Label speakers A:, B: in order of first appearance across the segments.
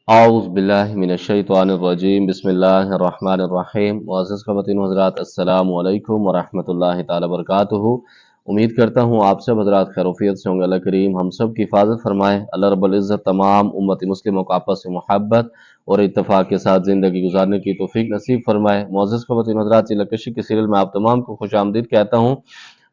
A: आऊज़ बिल्लाहि मिनश्शैतानिर्रजीम बिस्मिल्लाहिर्रहमानिर्रहीम। मुअज़्ज़ज़ ख़वातीन व हज़रात, अस्सलामु अलैकुम व रहमतुल्लाहि तआला व बरकातुहू। उम्मीद करता हूँ आप सब हज़रात खैरियत से होंगे। अल्लाह करीम हम सब की हिफाजत फरमाए। अल्लाह रब्बुल इज़्ज़त तमाम उम्मत मुस्लिमों को आपस में मोहब्बत और इत्तफ़ाक़ के साथ ज़िंदगी गुजारने की तौफ़ीक नसीब फरमाए। मुअज़्ज़ज़ ख़वातीन व हज़रात, चिल्ला कशी के सीरियल में आप तमाम को खुशामदीद कहता हूँ।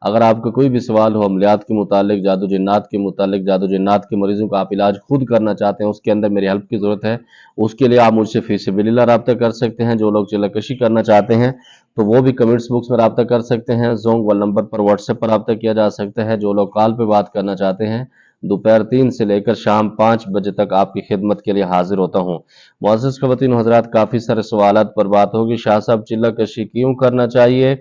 A: अगर आपका कोई भी सवाल हो अमलियात के मुतालिक, जादू जिन्नात के मुतालिक, जादू जिन्नात के मरीज़ों का आप इलाज खुद करना चाहते हैं, उसके अंदर मेरी हेल्प की ज़रूरत है, उसके लिए आप मुझसे फ़ी सबिलिल्लाह रब्ता कर सकते हैं। जो लोग चिल्लाकशी करना चाहते हैं तो वो भी कमेंट्स बॉक्स में रब्ता कर सकते हैं। ज़ोंग वाले नंबर पर व्हाट्सएप पर रब्ता किया जा सकता है। जो लोग कॉल पे बात करना चाहते हैं, दोपहर 3 से लेकर शाम 5 बजे तक आपकी खिदमत के लिए हाजिर होता हूँ। मुअज़्ज़ज़ ख़वातीन हज़रात, काफ़ी सारे सवालात पर बात होगी। शाह साहब, चिल्लाकशी क्यों करना चाहिए?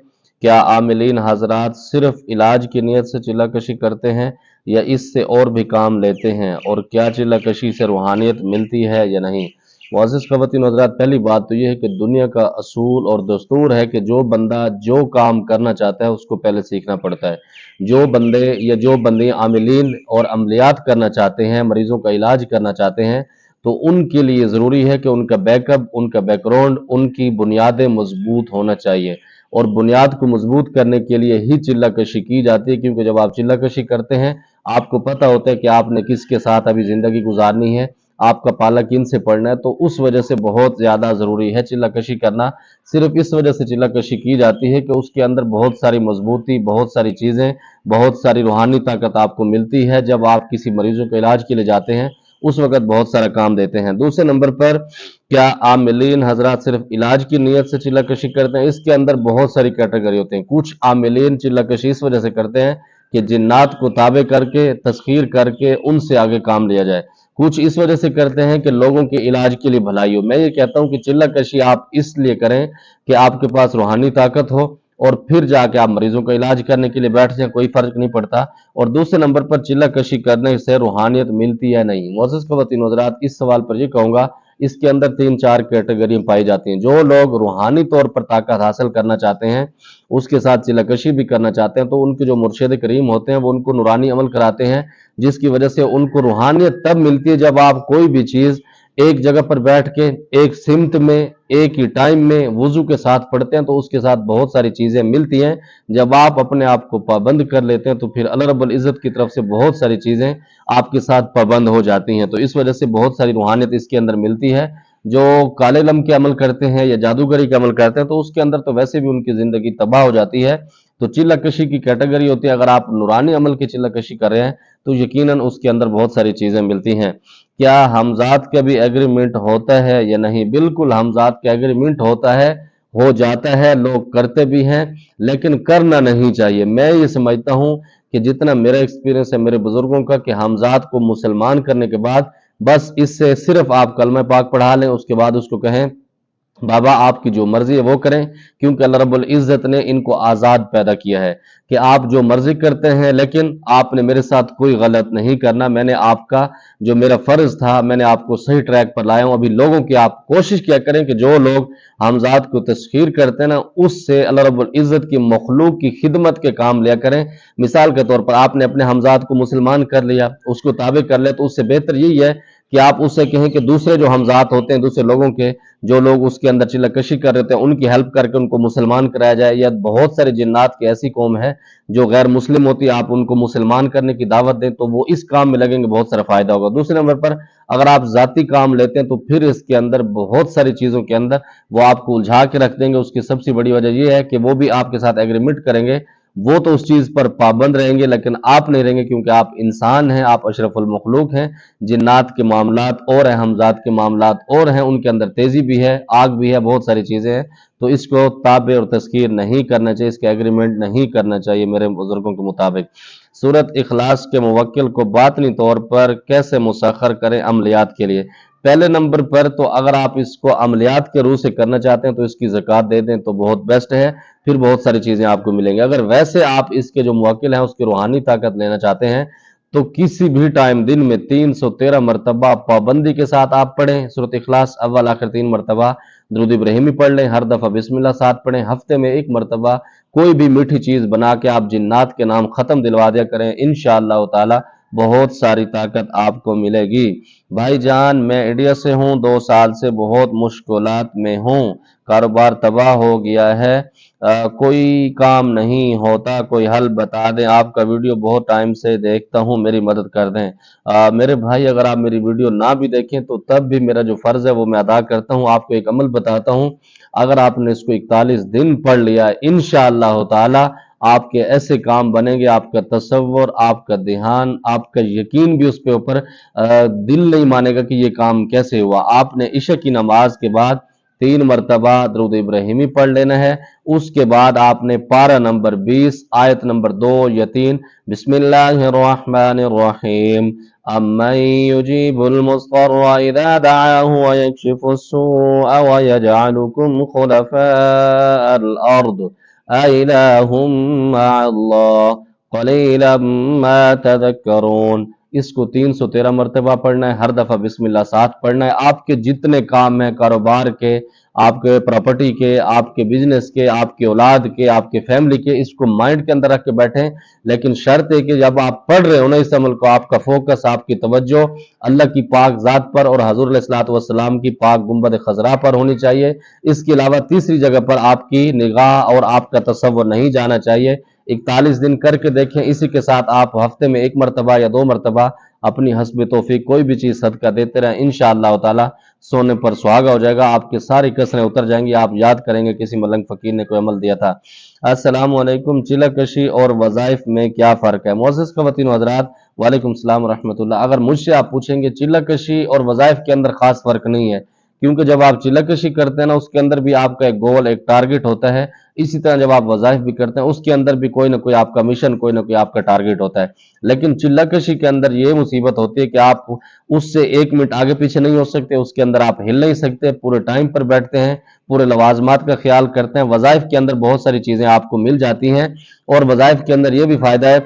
A: क्या आमिलीन हजरात सिर्फ इलाज की नीयत से चिल्लाकशी करते हैं या इससे और भी काम लेते हैं, और क्या चिल्लाकशी से रूहानियत मिलती है या नहीं? मुअज़्ज़ज़ ख़वातीन हज़रात, पहली बात तो यह है कि दुनिया का असूल और दस्तूर है कि जो बंदा जो काम करना चाहता है उसको पहले सीखना पड़ता है। जो बंदे या जो बंदे आमिलीन और अमलियात करना चाहते हैं, मरीज़ों का इलाज करना चाहते हैं, तो उनके लिए ज़रूरी है कि उनका बैकअप, उनका बैकग्राउंड, उनकी बुनियादें मजबूत होना चाहिए। और बुनियाद को मजबूत करने के लिए ही चिल्लाकशी की जाती है, क्योंकि जब आप चिल्लाकशी करते हैं आपको पता होता है कि आपने किसके साथ अभी ज़िंदगी गुजारनी है, आपका पाला किन से पड़ना है। तो उस वजह से बहुत ज़्यादा ज़रूरी है चिल्लाकशी करना। सिर्फ इस वजह से चिल्लाकशी की जाती है कि उसके अंदर बहुत सारी मजबूती, बहुत सारी चीज़ें, बहुत सारी रूहानी ताकत आपको मिलती है। जब आप किसी मरीजों के इलाज के लिए जाते हैं उस वक़्त बहुत सारा काम देते हैं। दूसरे नंबर पर, क्या आमिलीन हज़रात सिर्फ इलाज की नीयत से चिल्लाकशी करते हैं? इसके अंदर बहुत सारी कैटेगरी होते हैं। कुछ आमिलीन चिल्लाकशी इस वजह से करते हैं कि जिन्नात को ताबे करके, तस्खीर करके उनसे आगे काम लिया जाए। कुछ इस वजह से करते हैं कि लोगों के इलाज के लिए भलाई हो। मैं ये कहता हूँ कि चिल्लाकशी आप इसलिए करें कि आपके पास रूहानी ताकत हो, और फिर जाके आप मरीजों का इलाज करने के लिए बैठ जाए, कोई फर्क नहीं पड़ता। और दूसरे नंबर पर, चिल्लाकशी करने से रूहानियत मिलती है नहीं? मुअज़्ज़ज़ ख़वातीन हज़रात, इस सवाल पर ये कहूँगा, इसके अंदर 3-4 कैटेगरी पाई जाती हैं। जो लोग रूहानी तौर पर ताकत हासिल करना चाहते हैं, उसके साथ चिल्लाकशी भी करना चाहते हैं, तो उनके जो मुर्शिद करीम होते हैं वो उनको नूरानी अमल कराते हैं, जिसकी वजह से उनको रूहानियत तब मिलती है जब आप कोई भी चीज़ एक जगह पर बैठ के, एक सिमत में, एक ही टाइम में वुजू के साथ पढ़ते हैं, तो उसके साथ बहुत सारी चीज़ें मिलती हैं। जब आप अपने आप को पाबंद कर लेते हैं तो फिर अल्लाह रब्बुल इज़्ज़त की तरफ से बहुत सारी चीज़ें आपके साथ पाबंद हो जाती हैं। तो इस वजह से बहुत सारी रूहानियत इसके अंदर मिलती है। जो काले लम के अमल करते हैं या जादूगरी के अमल करते हैं, तो उसके अंदर तो वैसे भी उनकी ज़िंदगी तबाह हो जाती है। तो चिल्लाकशी की कैटेगरी होती है। अगर आप नूरानी अमल की चिल्लाकशी कर रहे हैं तो यकीनन उसके अंदर बहुत सारी चीज़ें मिलती हैं। क्या हमज़ात का भी एग्रीमेंट होता है या नहीं? बिल्कुल, हमज़ात का एग्रीमेंट होता है, हो जाता है, लोग करते भी हैं, लेकिन करना नहीं चाहिए। मैं ये समझता हूँ कि जितना मेरा एक्सपीरियंस है मेरे बुजुर्गों का, कि हमज़ात को मुसलमान करने के बाद बस इससे सिर्फ आप कलमा पाक पढ़ा लें, उसके बाद उसको कहें बाबा आपकी जो मर्जी है वो करें, क्योंकि अल्लाह रब्बुल इज़्ज़त ने इनको आज़ाद पैदा किया है कि आप जो मर्जी करते हैं, लेकिन आपने मेरे साथ कोई गलत नहीं करना। मैंने आपका जो मेरा फ़र्ज़ था, मैंने आपको सही ट्रैक पर लाया हूँ। अभी लोगों की आप कोशिश किया करें कि जो लोग हमज़ात को तस्ख़ीर करते हैं ना, उससे अल्लाह रब्बुल इज़्ज़त की मखलूक की खिदमत के काम लिया करें। मिसाल के तौर पर आपने अपने हमज़ात को मुसलमान कर लिया, उसको ताबे कर लिया, तो उससे बेहतर यही है कि आप उससे कहें कि दूसरे जो हमज़ात होते हैं, दूसरे लोगों के जो लोग उसके अंदर चिल्लाकशी कर रहे थे, उनकी हेल्प करके उनको मुसलमान कराया जाए। या बहुत सारे जिन्नात की ऐसी कौम है जो गैर मुस्लिम होती है, आप उनको मुसलमान करने की दावत दें तो वो इस काम में लगेंगे, बहुत सारा फायदा होगा। दूसरे नंबर पर, अगर आप जाती काम लेते हैं तो फिर इसके अंदर बहुत सारी चीज़ों के अंदर वो आपको उलझा के रख देंगे। उसकी सबसे बड़ी वजह यह है कि वो भी आपके साथ एग्रीमेंट करेंगे, वो तो उस चीज़ पर पाबंद रहेंगे, लेकिन आप नहीं रहेंगे, क्योंकि आप इंसान हैं, आप अशरफुल मखलूक हैं। जिन्नात के मामलात और हैं, हमजात के मामलात और हैं, उनके अंदर तेज़ी भी है, आग भी है, बहुत सारी चीज़ें हैं। तो इसको ताबे और तस्कीर नहीं करना चाहिए, इसके एग्रीमेंट नहीं करना चाहिए मेरे बुजुर्गों के मुताबिक। सूरत इखलास के मुवक्किल को बातनी तौर पर कैसे मुसख्खर करें अमलियात के लिए? पहले नंबर पर तो अगर आप इसको अमलियात के रूह से करना चाहते हैं तो इसकी ज़कात दे दें तो बहुत बेस्ट है, फिर बहुत सारी चीज़ें आपको मिलेंगी। अगर वैसे आप इसके जो मुवक्किल हैं उसकी रूहानी ताकत लेना चाहते हैं तो किसी भी टाइम दिन में 313 मरतबा पाबंदी के साथ आप पढ़ें सूरत इखलास, अव्वल आखिर 3 मरतबा दुरूद इब्राहिमी पढ़ लें, हर दफ़ा बिस्मिल्लाह साथ पढ़ें, हफ्ते में 1 मरतबा कोई भी मीठी चीज़ बना के आप जिन्नात के नाम ख़त्म दिलवा दिया करें। इंशाअल्लाह ताला बहुत सारी ताकत आपको मिलेगी। भाई जान, मैं इंडिया से हूँ, 2 साल से बहुत मुश्किलात में हूँ, कारोबार तबाह हो गया है, कोई काम नहीं होता, कोई हल बता दें। आपका वीडियो बहुत टाइम से देखता हूँ, मेरी मदद कर दें। मेरे भाई, अगर आप मेरी वीडियो ना भी देखें तो तब भी मेरा जो फ़र्ज़ है वो मैं अदा करता हूँ। आपको एक अमल बताता हूँ, अगर आपने इसको 41 दिन पढ़ लिया, इंशाअल्लाह ताला आपके ऐसे काम बनेंगे, आपका तसव्वुर, आपका ध्यान, आपका यकीन भी उस पे ऊपर दिल नहीं मानेगा कि ये काम कैसे हुआ। आपने इशा की नमाज के बाद 3 मरतबा दरूद इब्राहिमी पढ़ लेना है। उसके बाद आपने पारा नंबर 20 आयत नंबर 2 या 3, बिस्मिल्लाहिर्रहमानिर्रहीम, अम्मन युजीबुल मुस्तर्रा इज़ा दअाहु व यक्शिफुस्सूअ व यजअलुकुम खुलफाअल अर्द अइलाहुम मअल्लाह क़लीलन मा तज़क्करून। इसको 313 मरतबा पढ़ना है, हर दफा बिस्मिल्लाह 7 पढ़ना है। आपके जितने काम हैं, कारोबार के, आपके प्रॉपर्टी के, आपके बिजनेस के, आपके औलाद के, आपके फैमिली के, इसको माइंड के अंदर रख के बैठें। लेकिन शर्त है कि जब आप पढ़ रहे हो ना इस अमल को, आपका फोकस, आपकी तवज्जो अल्लाह की पाक जात पर और हजूर अलैहिस्सलातु वस्सलाम की पाक गुंबद खजरा पर होनी चाहिए। इसके अलावा तीसरी जगह पर आपकी निगाह और आपका तसव्वुर नहीं जाना चाहिए। 41 दिन करके देखें। इसी के साथ आप हफ्ते में 1 मरतबा या 2 मरतबा अपनी हस्ब तौफीक कोई भी चीज़ सदका देते रहें, इंशाअल्लाह ताला सोने पर सुहागा हो जाएगा, आपकी सारी कसरें उतर जाएंगी। आप याद करेंगे किसी मलंग फ़कीर ने कोई अमल दिया था। अस्सलाम वालेकुम, चिलकशी और वज़ाइफ में क्या फ़र्क है? मोअज़्ज़िज़ ख़वातीन व हज़रात, वालेकुम सलाम व रहमतुल्लाह। अगर मुझसे आप पूछेंगे, चिलकशी और वज़ाइफ के अंदर ख़ास फ़र्क नहीं है, क्योंकि जब आप चिलकशी करते हैं ना, उसके अंदर भी आपका एक गोल, एक टारगेट होता है। इसी तरह जब आप वज़ाइफ भी करते हैं, उसके अंदर भी कोई ना कोई आपका मिशन, कोई ना कोई आपका टारगेट होता है। लेकिन चिल्लाकशी के अंदर ये मुसीबत होती है कि आप उससे 1 मिनट आगे पीछे नहीं हो सकते, उसके अंदर आप हिल नहीं सकते, पूरे टाइम पर बैठते हैं, पूरे लवाजमात का ख्याल करते हैं। वज़ाइफ के अंदर बहुत सारी चीज़ें आपको मिल जाती हैं, और वज़ाइफ के अंदर ये भी फ़ायदा है,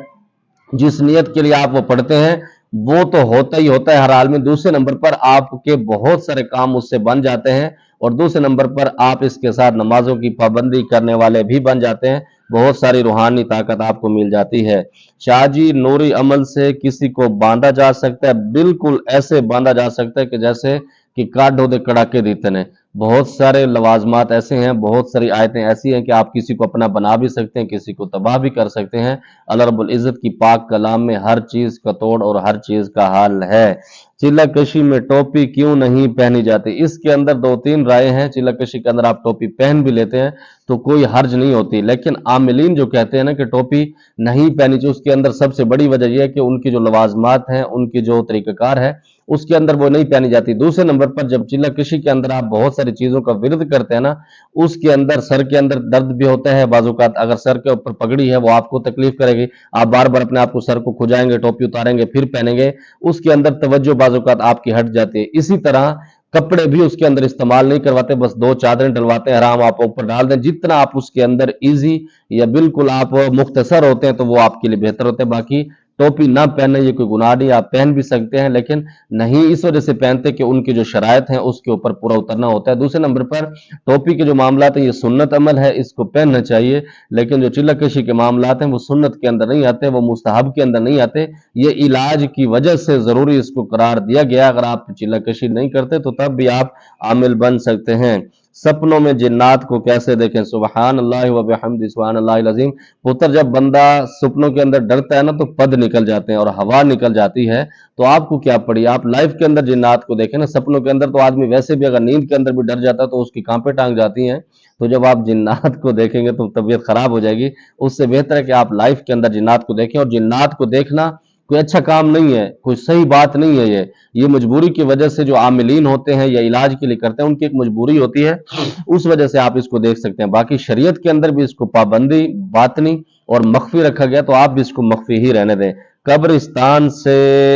A: जिस नियत के लिए आप वो पढ़ते हैं वो तो होता ही होता है हर हाल में। दूसरे नंबर पर आपके बहुत सारे काम उससे बन जाते हैं, और दूसरे नंबर पर आप इसके साथ नमाजों की पाबंदी करने वाले भी बन जाते हैं। बहुत सारी रूहानी ताकत आपको मिल जाती है। शाहजी, नूरी अमल से किसी को बांधा जा सकता है? बिल्कुल ऐसे बांधा जा सकता है कि जैसे कि काट दे कड़ाके दीते ने। बहुत सारे लवाजमात ऐसे हैं, बहुत सारी आयतें ऐसी हैं कि आप किसी को अपना बना भी सकते हैं, किसी को तबाह भी कर सकते हैं। अल्लाह रब्बुल इज़्ज़त की पाक कलाम में हर चीज़ का तोड़ और हर चीज़ का हाल है। चिल्लाकशी में टोपी क्यों नहीं पहनी जाती? इसके अंदर 2-3 राय हैं। चिल्लाकशी के अंदर आप टोपी पहन भी लेते हैं तो कोई हर्ज नहीं होती, लेकिन आमिलीन जो कहते हैं ना कि टोपी नहीं पहनी चाहिए, उसके अंदर सबसे बड़ी वजह यह है कि उनकी जो लवाजमात हैं, उनकी जो तरीक़ाकार है, उसके अंदर वो नहीं पहनी जाती। दूसरे नंबर पर जब चिल्लाकशी के अंदर आप बहुत सारी चीज़ों का विरोध करते हैं ना, उसके अंदर सर के अंदर दर्द भी होता है बाज़-औक़ात। अगर सर के ऊपर पगड़ी है वो आपको तकलीफ करेगी, आप बार बार अपने आप को सर को खुजाएंगे, टोपी उतारेंगे, फिर पहनेंगे, उसके अंदर तवज्जो बाज़-औक़ात आपकी हट जाती है। इसी तरह कपड़े भी उसके अंदर इस्तेमाल नहीं करवाते, बस 2 चादरें डलवाते हैं, आराम आप ऊपर डाल दें। जितना आप उसके अंदर ईजी या बिल्कुल आप मुख्तसर होते हैं तो वो आपके लिए बेहतर होते हैं। बाकी टोपी ना पहनना ये कोई गुनाह नहीं, आप पहन भी सकते हैं, लेकिन नहीं इस वजह से पहनते कि उनकी जो शराइत हैं उसके ऊपर पूरा उतरना होता है। दूसरे नंबर पर टोपी के जो मामलात हैं ये सुन्नत अमल है, इसको पहनना चाहिए। लेकिन जो चिल्लाकशी के मामलात हैं वो सुन्नत के अंदर नहीं आते, वो मुस्तहब के अंदर नहीं आते। ये इलाज की वजह से ज़रूरी इसको करार दिया गया। अगर आप चिल्लाकशी नहीं करते तो तब भी आप आमिल बन सकते हैं। सपनों में जिन्नात को कैसे देखें? सुबहान अल्लाह व बिहम्दिही सुबहान अल्लाहिल अज़ीम। पुत्र, जब बंदा सपनों के अंदर डरता है ना तो पद निकल जाते हैं और हवा निकल जाती है। तो आपको क्या पड़ी, आप लाइफ के अंदर जिन्नात को देखें ना। सपनों के अंदर तो आदमी वैसे भी अगर नींद के अंदर भी डर जाता है तो उसकी कांपे टांग जाती हैं। तो जब आप जिन्नात को देखेंगे तो तबीयत खराब हो जाएगी। उससे बेहतर है कि आप लाइफ के अंदर जिन्नात को देखें। और जिन्नात को देखना कोई अच्छा काम नहीं है, कोई सही बात नहीं है। ये मजबूरी की वजह से जो आमिलीन होते हैं या इलाज के लिए करते हैं, उनकी एक मजबूरी होती है, उस वजह से आप इसको देख सकते हैं। बाकी शरीयत के अंदर भी इसको पाबंदी, बातनी और मख्फी रखा गया, तो आप भी इसको मख्फी ही रहने दें। कब्रिस्तान से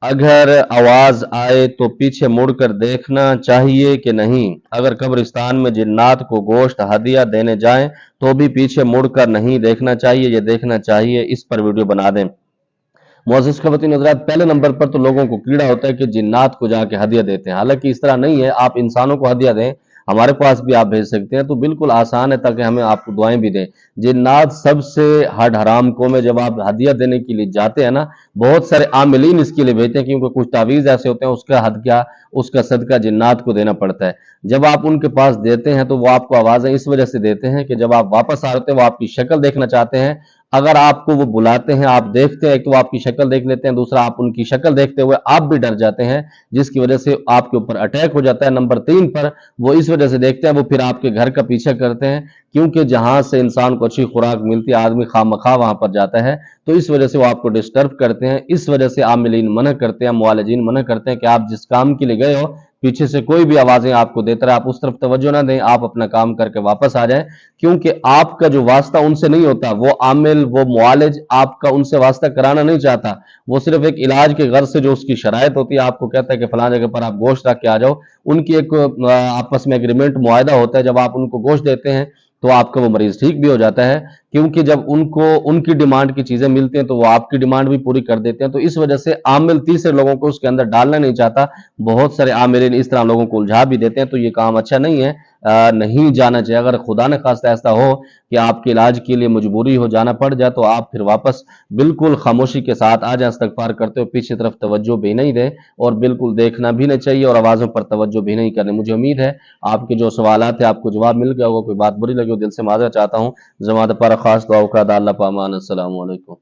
A: अगर आवाज आए तो पीछे मुड़कर देखना चाहिए कि नहीं? अगर कब्रिस्तान में जिन्नात को गोश्त हदिया देने जाएं तो भी पीछे मुड़कर नहीं देखना चाहिए, ये देखना चाहिए। इस पर वीडियो बना दें। मुअज़्ज़िज़ ख़वातीन हज़रात, पहले नंबर पर तो लोगों को कीड़ा होता है कि जिन्नात को जाके हदिया देते हैं। हालांकि इस तरह नहीं है, आप इंसानों को हदिया दें। हमारे पास भी आप भेज सकते हैं, तो बिल्कुल आसान है ताकि हमें आपको दुआएं भी दें। जिन्नात सबसे हड हराम को में जब आप हदिया देने के लिए जाते हैं ना, बहुत सारे आमिलीन इसके लिए भेजते हैं, क्योंकि कुछ तावीज़ ऐसे होते हैं उसका हद क्या, उसका सदका जिन्नात को देना पड़ता है। जब आप उनके पास देते हैं तो वो आपको आवाज़ें इस वजह से देते हैं कि जब आप वापस आ रहे हो वो आपकी शक्ल देखना चाहते हैं। अगर आपको वो बुलाते हैं, आप देखते हैं, एक तो वो आपकी शक्ल देख लेते हैं, दूसरा आप उनकी शक्ल देखते हुए आप भी डर जाते हैं, जिसकी वजह से आपके ऊपर अटैक हो जाता है। नंबर 3 पर वो इस वजह से देखते हैं, वो फिर आपके घर का पीछा करते हैं, क्योंकि जहां से इंसान को अच्छी खुराक मिलती है आदमी खामखा वहां पर जाता है, तो इस वजह से वो आपको डिस्टर्ब करते हैं। इस वजह से आमिलीन मना करते हैं, मुआलिजीन मना करते हैं कि आप जिस काम के लिए गए हो, पीछे से कोई भी आवाजें आपको देता रहे, आप उस तरफ तवज्जो ना दें, आप अपना काम करके वापस आ जाएं, क्योंकि आपका जो वास्ता उनसे नहीं होता। वो आमिल, वो मुआलिज आपका उनसे वास्ता कराना नहीं चाहता, वो सिर्फ एक इलाज के गर्ज से जो उसकी शरायत होती है आपको कहता है कि फलां जगह पर आप गोश्त रख के आ जाओ। उनकी एक आपस में एग्रीमेंट मुआहदा होता है, जब आप उनको गोश्त देते हैं तो आपका वो मरीज ठीक भी हो जाता है, क्योंकि जब उनको उनकी डिमांड की चीजें मिलती हैं तो वो आपकी डिमांड भी पूरी कर देते हैं। तो इस वजह से आमिल तीसरे लोगों को उसके अंदर डालना नहीं चाहता। बहुत सारे आमिलीन इस तरह लोगों को उलझा भी देते हैं, तो ये काम अच्छा नहीं है, नहीं जाना चाहिए। अगर खुदा न खास्ता ऐसा हो कि आपके इलाज के लिए मजबूरी हो जाना पड़ जाए, तो आप फिर वापस बिल्कुल खामोशी के साथ आ जाए, इस्तगफार करते हुए, पीछे तरफ तवज्जो भी नहीं दें, और बिल्कुल देखना भी नहीं चाहिए और आवाज़ों पर तवज्जो भी नहीं करनी। मुझे उम्मीद है आपके जो सवालात थे आपको जवाब मिल गया होगा। कोई बात बुरी लगी हो दिल से माजरत चाहता हूँ। जमात पर खास दुआ का अल्लाह पामान। अस्सलाम वालेकुम।